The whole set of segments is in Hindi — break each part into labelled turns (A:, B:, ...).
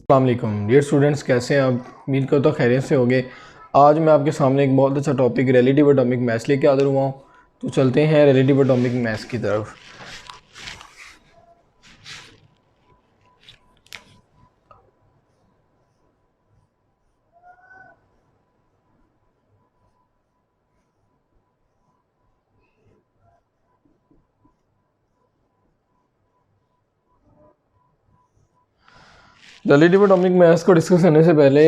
A: अस्सलाम वालेकुम डियर स्टूडेंट्स, कैसे हैं आप? उम्मीद करता हूँ खैरियत से होंगे। आज मैं आपके सामने एक बहुत अच्छा टॉपिक रिलेटिव एटॉमिक मैथ्स लेके हाजिर हुआ हूँ। तो चलते हैं रिलेटिव एटॉमिक मैथ्स की तरफ। रिलेटिव एटॉमिक मैथ्स को डिस्कस करने से पहले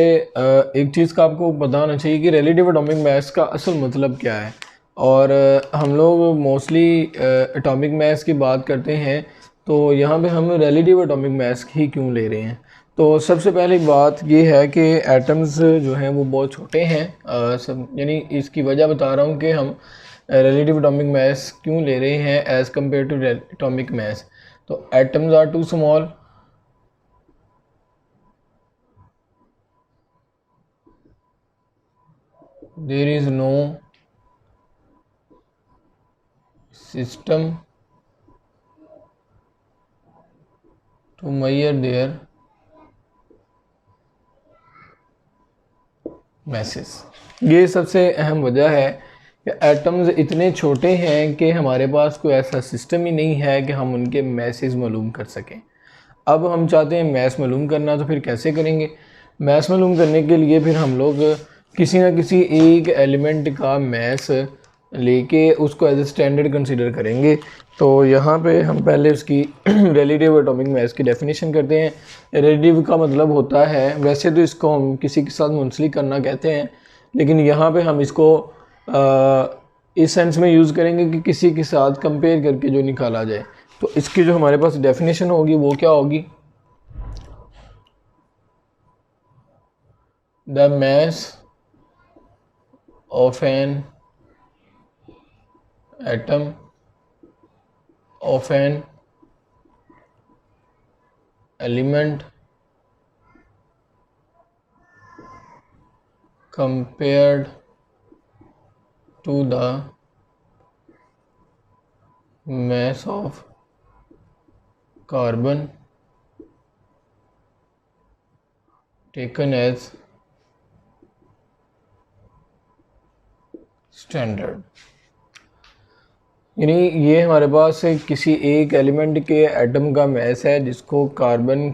A: एक चीज़ का आपको पता होना चाहिए कि रिलेटिव एटॉमिक मैथ्स का असल मतलब क्या है। और हम लोग मोस्टली एटॉमिक मैथ्स की बात करते हैं, तो यहाँ पे हम रिलेटिव एटॉमिक मैथ्स ही क्यों ले रहे हैं। तो सबसे पहली बात ये है कि एटम्स जो हैं वो बहुत छोटे हैं। सब यानी इसकी वजह बता रहा हूँ कि हम रिलेटिव एटॉमिक मैथ्स क्यों ले रहे हैं as compare to atomic maths. तो atoms are too small, there is no system to measure their masses। ये सबसे अहम वजह है कि एटम्स इतने छोटे हैं कि हमारे पास कोई ऐसा सिस्टम ही नहीं है कि हम उनके मैसेज मालूम कर सकें। अब हम चाहते हैं मैथ मालूम करना, तो फिर कैसे करेंगे? मैथ मालूम करने के लिए फिर हम लोग किसी ना किसी एक एलिमेंट का मैथ लेके उसको एज ए स्टैंडर्ड कंसीडर करेंगे। तो यहाँ पे हम पहले उसकी रिलेटिव एटॉमिक मैथ्स की डेफिनेशन करते हैं। रिलेटिव का मतलब होता है, वैसे तो इसको हम किसी के साथ मुंसलिक करना कहते हैं, लेकिन यहाँ पे हम इसको इस सेंस में यूज़ करेंगे कि किसी के साथ कंपेयर करके जो निकाला जाए। तो इसकी जो हमारे पास डेफिनेशन होगी वो क्या होगी? The mass of an atom of an element compared to the mass of carbon taken as standard। यानी ये हमारे पास किसी एक एलिमेंट के एटम का मैस है जिसको कार्बन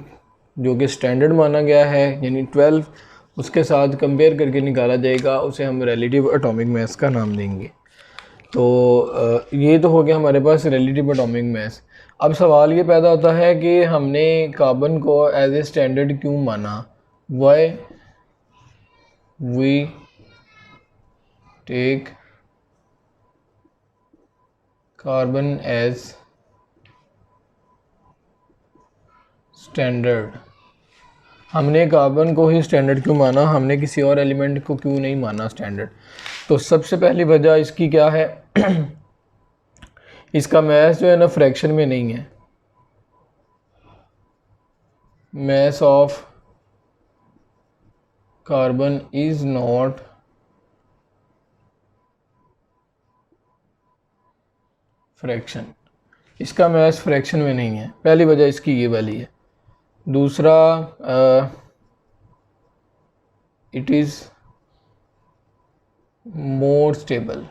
A: जो कि स्टैंडर्ड माना गया है यानी 12, उसके साथ कंपेयर करके निकाला जाएगा, उसे हम रिलेटिव एटॉमिक मैस का नाम देंगे। तो ये तो हो गया हमारे पास रिलेटिव एटॉमिक मैस। अब सवाल ये पैदा होता है कि हमने कार्बन को एज ए स्टैंडर्ड क्यों माना? Why we take carbon as standard. हमने कार्बन को ही स्टैंडर्ड क्यों माना, हमने किसी और एलिमेंट को क्यों नहीं माना स्टैंडर्ड? तो सबसे पहली वजह इसकी क्या है? इसका मैस जो है ना फ्रैक्शन में नहीं है। mass of carbon is not fraction. इसका मैस फ्रैक्शन में नहीं है, पहली वजह इसकी ये वाली है। दूसरा, इट इज़ मोर स्टेबल,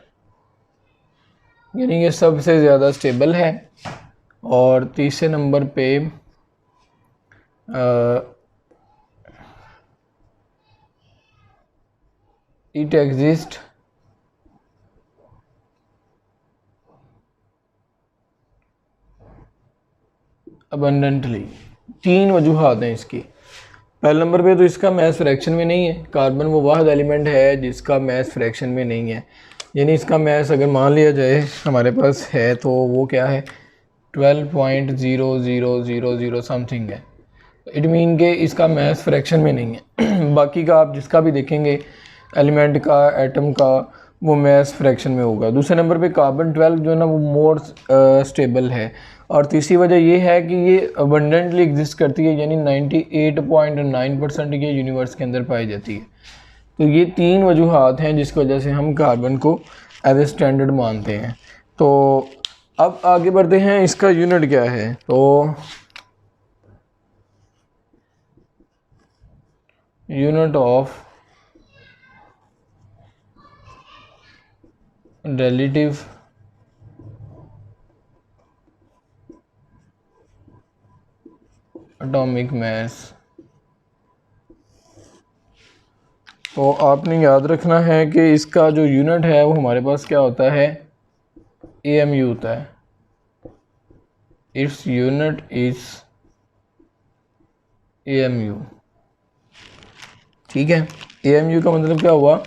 A: यानी ये सबसे ज़्यादा स्टेबल है। और तीसरे नंबर पे इट एग्जिस्ट अबंडेंटली। तीन वजूहात हैं इसकी। पहले नंबर पे तो इसका मैस फ्रैक्शन में नहीं है। कार्बन वो वाहिद एलिमेंट है जिसका मैस फ्रैक्शन में नहीं है, यानी इसका मैस अगर मान लिया जाए हमारे पास है तो वो क्या है? 12.0000 समथिंग है। इट मीन के इसका मैस फ्रैक्शन में नहीं है। बाकी का आप जिसका भी देखेंगे एलिमेंट का, एटम का, वो मैस फ्रैक्शन में होगा। दूसरे नंबर पे कार्बन 12 जो है ना वो मोर स्टेबल है। और तीसरी वजह ये है कि ये अबंडेंटली एग्जिस्ट करती है, यानी 98.9% ये यूनिवर्स के अंदर पाई जाती है। तो ये तीन वजूहात हैं जिसकी वजह से हम कार्बन को एज ए स्टैंडर्ड मानते हैं। तो अब आगे बढ़ते हैं, इसका यूनिट क्या है? तो unit of relative atomic mass। तो आपने याद रखना है कि इसका जो यूनिट है वो हमारे पास क्या होता है, AMU होता है। Its unit is AMU। ठीक है, AMU का मतलब क्या हुआ,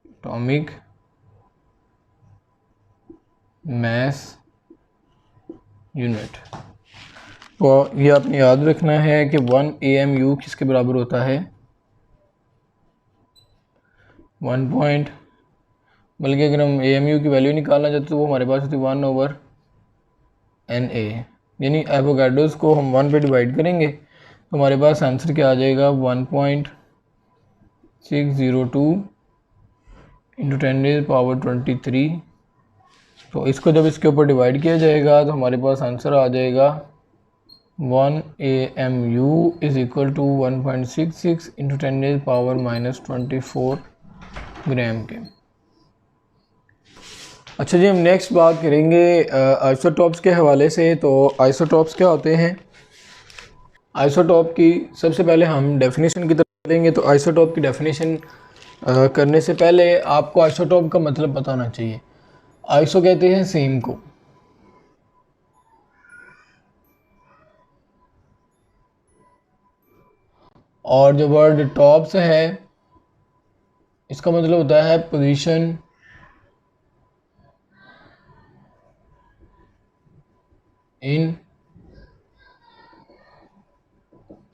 A: एटॉमिक मैस यूनिट। तो ये आपने याद रखना है कि 1 AMU किसके बराबर होता है, 1 पॉइंट, बल्कि अगर हम AMU की वैल्यू निकालना चाहते तो वो हमारे पास होती है 1/NA, यानी एवोगाड्रोस को हम 1 पे डिवाइड करेंगे तो हमारे पास आंसर क्या आ जाएगा, 1.602 इंटू 10⁻23। तो इसको जब इसके ऊपर डिवाइड किया जाएगा तो हमारे पास आंसर आ जाएगा 1 AMU is equal to 1.66 into 10⁻24 gram के। अच्छा जी, हम नेक्स्ट बात करेंगे आइसोटॉप्स के हवाले से। तो आइसोटॉप्स क्या होते हैं, आइसोटॉप की सबसे पहले हम डेफिनेशन की तरफ देंगे। तो आइसोटॉप की डेफिनेशन करने से पहले आपको आइसोटॉप का मतलब पता होना चाहिए। आइसो कहते हैं सेम को, और जो वर्ड टॉप्स है इसका मतलब होता है पोजीशन इन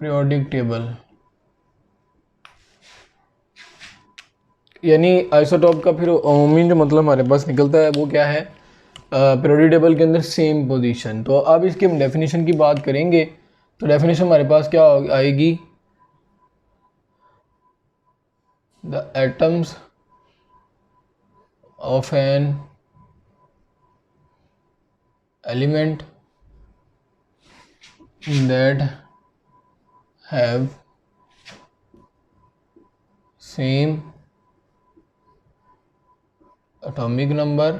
A: पीरियोडिक टेबल। यानी आइसोटॉप का फिर उमूमी जो मतलब हमारे पास निकलता है वो क्या है, पीरियोडिक टेबल के अंदर सेम पोजीशन। तो अब इसकी हम डेफिनेशन की बात करेंगे। तो डेफिनेशन हमारे पास क्या आएगी, the atoms of an element that have same atomic number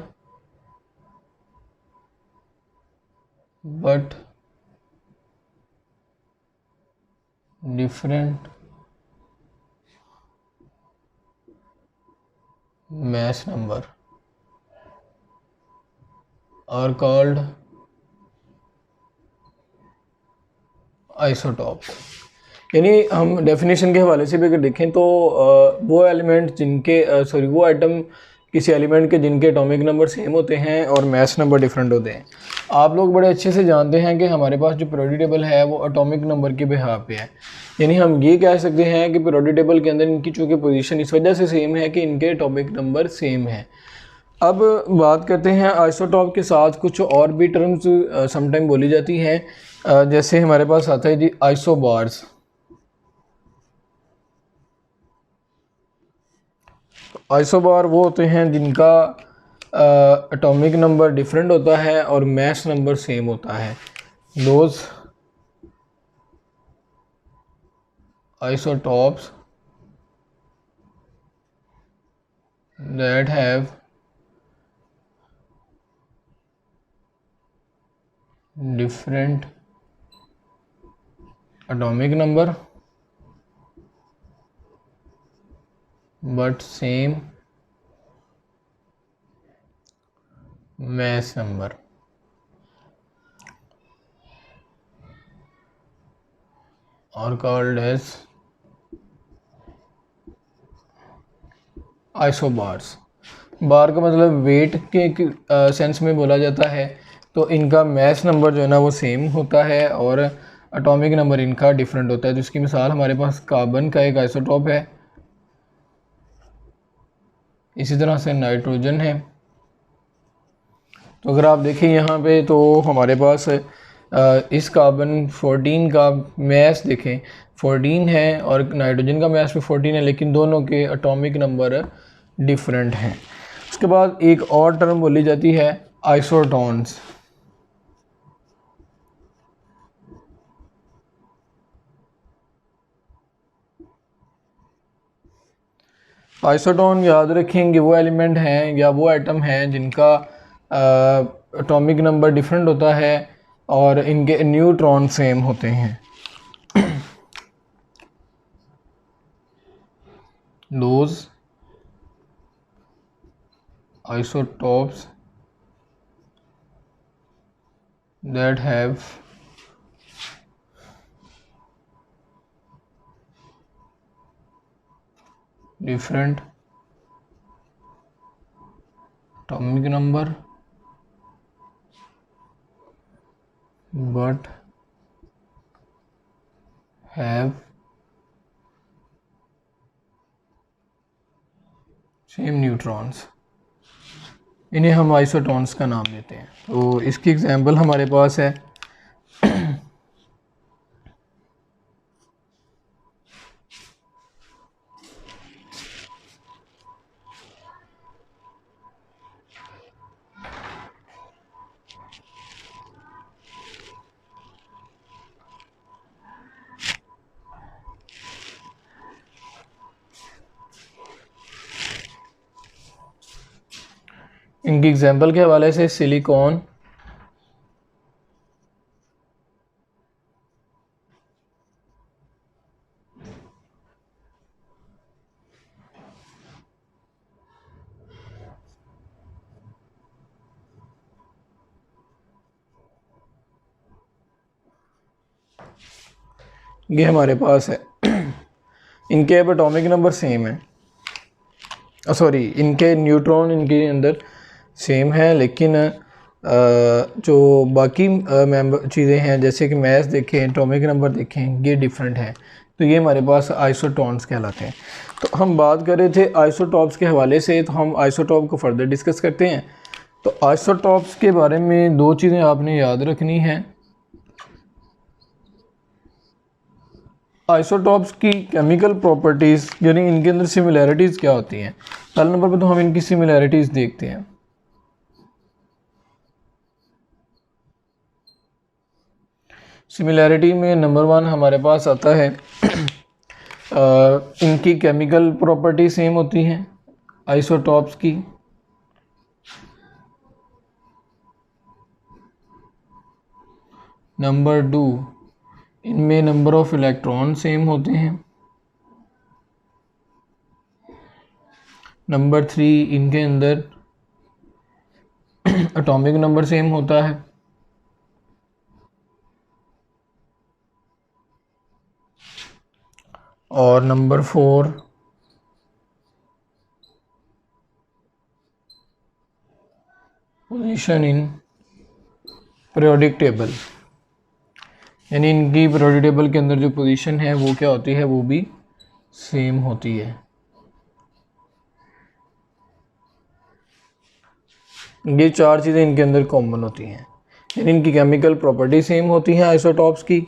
A: but different mass number are called isotope. यानी हम डेफिनेशन के हवाले से भी अगर देखें तो वो एलिमेंट जिनके वो आइटम किसी एलिमेंट के जिनके एटॉमिक नंबर सेम होते हैं और मैस नंबर डिफरेंट होते हैं। आप लोग बड़े अच्छे से जानते हैं कि हमारे पास जो पीरियोडिक टेबल है वो एटॉमिक नंबर के बिहाफ पे है। यानी हम ये कह सकते हैं कि पीरियोडिक टेबल के अंदर इनकी चूँकि पोजीशन इस वजह से सेम है कि इनके एटॉमिक नंबर सेम है। अब बात करते हैं आइसोटॉप के साथ कुछ और भी टर्म्स समटाइम बोली जाती हैं। जैसे हमारे पास आता है जी आइसोबार्स। आइसोबार वो होते हैं जिनका एटॉमिक नंबर डिफरेंट होता है और मैस नंबर सेम होता है। Those isotopes that have different atomic number but same mass number are called as isobars. Bar का मतलब वेट के सेंस में बोला जाता है। तो इनका मैस नंबर जो है ना वो सेम होता है और एटॉमिक नंबर इनका डिफरेंट होता है। तो इसकी मिसाल हमारे पास कार्बन का एक आइसोटॉप है, इसी तरह से नाइट्रोजन है। तो अगर आप देखें यहाँ पे तो हमारे पास इस कार्बन 14 का मैस देखें 14 है और नाइट्रोजन का मैस भी 14 है, लेकिन दोनों के एटॉमिक नंबर डिफरेंट हैं। उसके बाद एक और टर्म बोली जाती है आइसोटोन्स। आइसोटोन याद रखेंगे वो एलिमेंट हैं या वो एटम हैं जिनका एटॉमिक नंबर डिफरेंट होता है और इनके न्यूट्रॉन सेम होते हैं। Those isotopes that have different atomic number but have same neutrons, इन्हें हम आइसोटोन्स का नाम देते हैं। तो इसकी एग्जांपल हमारे पास है इनकी एग्जांपल के हवाले से सिलिकॉन, ये हमारे पास है। इनके अब एटॉमिक नंबर सेम है, सॉरी इनके न्यूट्रॉन इनके अंदर सेम है, लेकिन जो बाकी मेंबर चीज़ें हैं जैसे कि मैथ देखें, एटॉमिक नंबर देखें, ये डिफरेंट है। तो ये हमारे पास आइसोटोन्स कहलाते हैं। तो हम बात कर रहे थे आइसोटॉप्स के हवाले से, तो हम आइसोटॉप को फर्दर डिस्कस करते हैं। तो आइसोटॉप्स के बारे में दो चीज़ें आपने याद रखनी हैं। आइसोटॉप्स की केमिकल प्रॉपर्टीज़ यानी इनके अंदर सिमिलैरिटीज़ क्या होती हैं। पहले नंबर पर तो हम इनकी सिमिलैरिटीज़ देखते हैं। सिमिलैरिटी में नंबर 1 हमारे पास आता है इनकी केमिकल प्रॉपर्टी सेम होती हैं आइसोटॉप्स की। नंबर 2 इनमें नंबर ऑफ इलेक्ट्रॉन सेम होते हैं। नंबर 3 इनके अंदर एटॉमिक नंबर सेम होता है। और number 4 position in periodic table, यानी इनकी पीरियोडिक टेबल के अंदर जो पोजीशन है वो क्या होती है, वो भी सेम होती है। ये 4 चीज़ें इनके अंदर कॉमन होती हैं, यानी इनकी केमिकल प्रॉपर्टी सेम होती हैं आइसोटॉप्स की,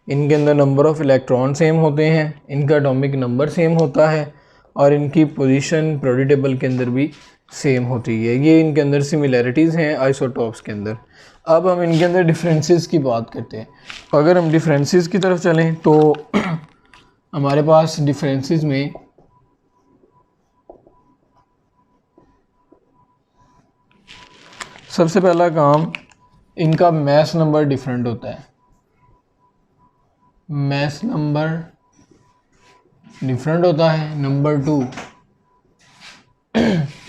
A: इनके अंदर नंबर ऑफ इलेक्ट्रॉन सेम होते हैं, इनका एटॉमिक नंबर सेम होता है और इनकी पोजीशन पीरियोडिक टेबल के अंदर भी सेम होती है। ये इनके अंदर सिमिलैरिटीज़ हैं आइसोटॉप्स के अंदर। अब हम इनके अंदर डिफरेंसेस की बात करते हैं। अगर हम डिफरेंसेस की तरफ चलें तो हमारे पास डिफरेंसेस में सबसे पहला काम, इनका मैस नंबर डिफरेंट होता है। मैस नंबर डिफरेंट होता है। नंबर 2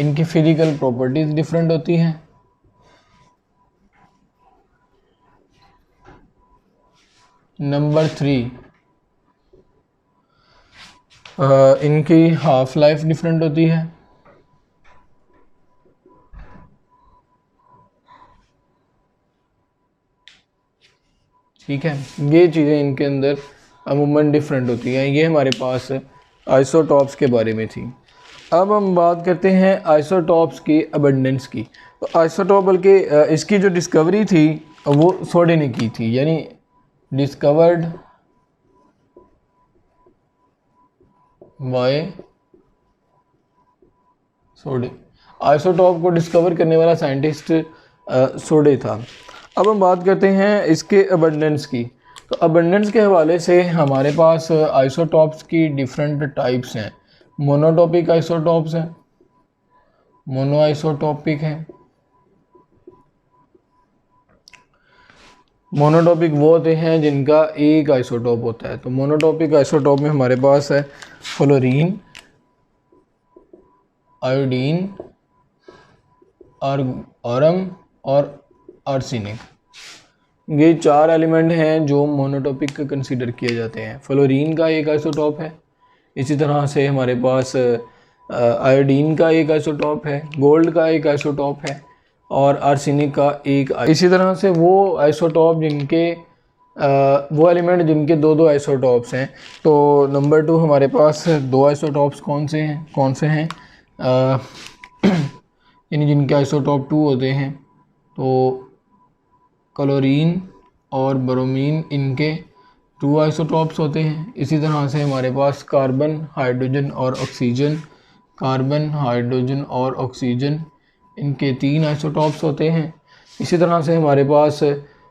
A: इनकी फिजिकल प्रॉपर्टीज डिफरेंट होती हैं। नंबर 3 इनकी हाफ लाइफ डिफरेंट होती है। ठीक है, ये चीज़ें इनके अंदर अमूमन डिफरेंट होती हैं। ये हमारे पास आइसोटॉप्स के बारे में थी। अब हम बात करते हैं आइसोटॉप्स की अबंडेंस की। तो आइसोटॉप बल्कि इसकी जो डिस्कवरी थी वो सोडे ने की थी, यानी डिस्कवर्ड बाय सोडे। आइसोटॉप को डिस्कवर करने वाला साइंटिस्ट सोडे था। अब हम बात करते हैं इसके अबंडेंस की। तो अबंडेंस के हवाले से हमारे पास आइसोटॉप्स की डिफरेंट टाइप्स हैं। मोनोटॉपिक आइसोटॉप्स हैं, मोनो आइसोटॉपिक हैं। मोनोटॉपिक वो होते हैं जिनका एक आइसोटॉप होता है। तो मोनोटॉपिक आइसोटॉप में हमारे पास है फ्लोरीन, आयोडीन, ऑरम और आर्सेनिक। ये 4 एलिमेंट हैं जो मोनोटॉपिक कंसीडर किए जाते हैं। फ्लोरीन का एक आइसोटॉप है, इसी तरह से हमारे पास आयोडीन का एक आइसोटॉप है, गोल्ड का एक आइसोटॉप है और आर्सेनिक का एक। इसी तरह से वो आइसोटॉप जिनके वो एलिमेंट जिनके 2-2 आइसोटॉप्स हैं। तो नंबर 2 हमारे पास 2 आइसोटॉप्स कौन से हैं यानी जिनके आइसोटॉप 2 होते हैं। तो क्लोरीन और ब्रोमीन, इनके 2 आइसोटॉप्स होते हैं। इसी तरह से हमारे पास कार्बन, हाइड्रोजन और ऑक्सीजन, कार्बन, हाइड्रोजन और ऑक्सीजन, इनके 3 आइसोटॉप्स होते हैं। इसी तरह से हमारे पास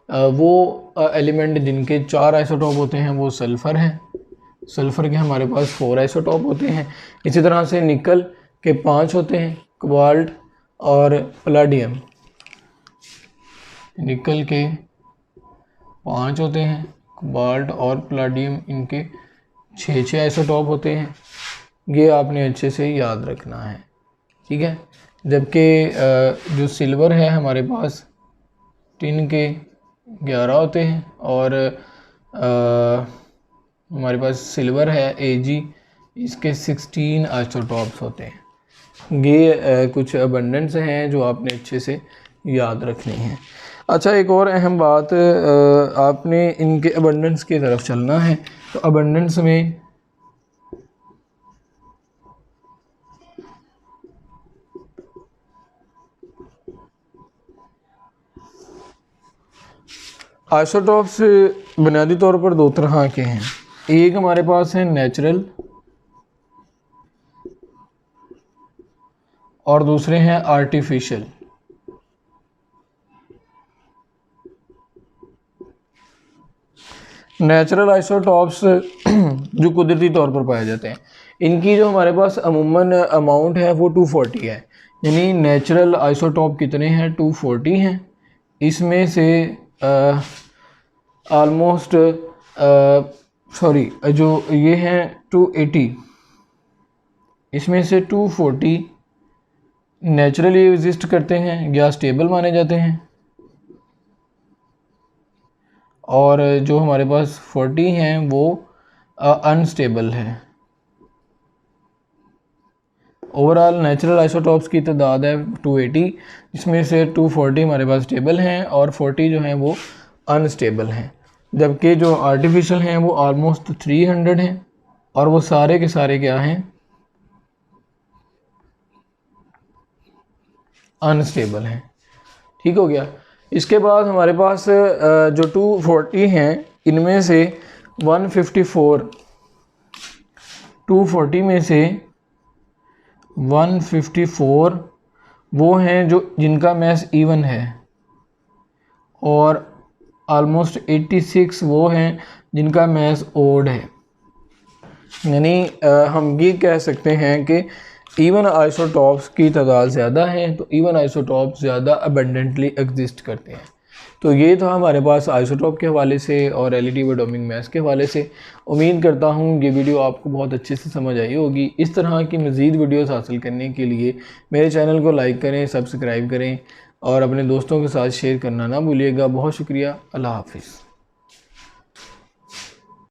A: वो एलिमेंट जिनके 4 आइसोटॉप होते हैं वो सल्फ़र हैं। सल्फ़र के हमारे पास 4 आइसोटॉप होते हैं। इसी तरह से निकल के 5 होते हैं, कोबाल्ट और पैलेडियम। निकल के 5 होते हैं, कोबाल्ट और पैलेडियम इनके 6 आइसोटॉप होते हैं। ये आपने अच्छे से याद रखना है, ठीक है। जबकि जो सिल्वर है हमारे पास टिन के 11 होते हैं और हमारे पास सिल्वर है Ag, इसके 16 आइसोटॉप्स होते हैं। ये कुछ अबंडेंस हैं जो आपने अच्छे से याद रखनी है। अच्छा, एक और अहम बात, आपने इनके अबंडेंस की तरफ चलना है। तो अबंडेंस में आइसोटॉप्स बुनियादी तौर पर 2 तरह के हैं। एक हमारे पास है नेचुरल और दूसरे हैं आर्टिफिशियल। नेचुरल आइसोटॉप्स जो कुदरती तौर पर पाए जाते हैं, इनकी जो हमारे पास अमूमन अमाउंट है वो 240 है। यानी नेचुरल आइसोटॉप कितने हैं? 240 हैं। इसमें से ऑलमोस्ट जो ये हैं 280, इसमें से 240 नेचुरली एग्जिस्ट करते हैं या स्टेबल माने जाते हैं, और जो हमारे पास 40 हैं वो अनस्टेबल है। ओवरऑल नेचुरल आइसोटॉप्स की तादाद है 280, जिसमें से 240 हमारे पास स्टेबल हैं और 40 जो हैं वो अनस्टेबल हैं। जबकि जो आर्टिफिशियल हैं वो ऑलमोस्ट 300 हैं और वो सारे के सारे क्या हैं? अनस्टेबल हैं। ठीक हो गया। इसके बाद हमारे पास जो 240 हैं इनमें से 154, 240 में से 154 वो हैं जो जिनका मैस इवन है, और ऑलमोस्ट 86 वो हैं जिनका मैस ओड है। यानी हम ये कह सकते हैं कि इवन आइसोटॉप्स की तादाद ज़्यादा है, तो इवन आइसोटॉप्स ज़्यादा अबंडेंटली एग्जिस्ट करते हैं। तो ये था हमारे पास आइसोटॉप के हवाले से और रिलेटिव एटॉमिक मास के हवाले से। उम्मीद करता हूँ ये वीडियो आपको बहुत अच्छे से समझ आई होगी। इस तरह की मज़ीद वीडियोस हासिल करने के लिए मेरे चैनल को लाइक करें, सब्सक्राइब करें और अपने दोस्तों के साथ शेयर करना ना भूलिएगा। बहुत शुक्रिया। अल्लाह हाफिज़।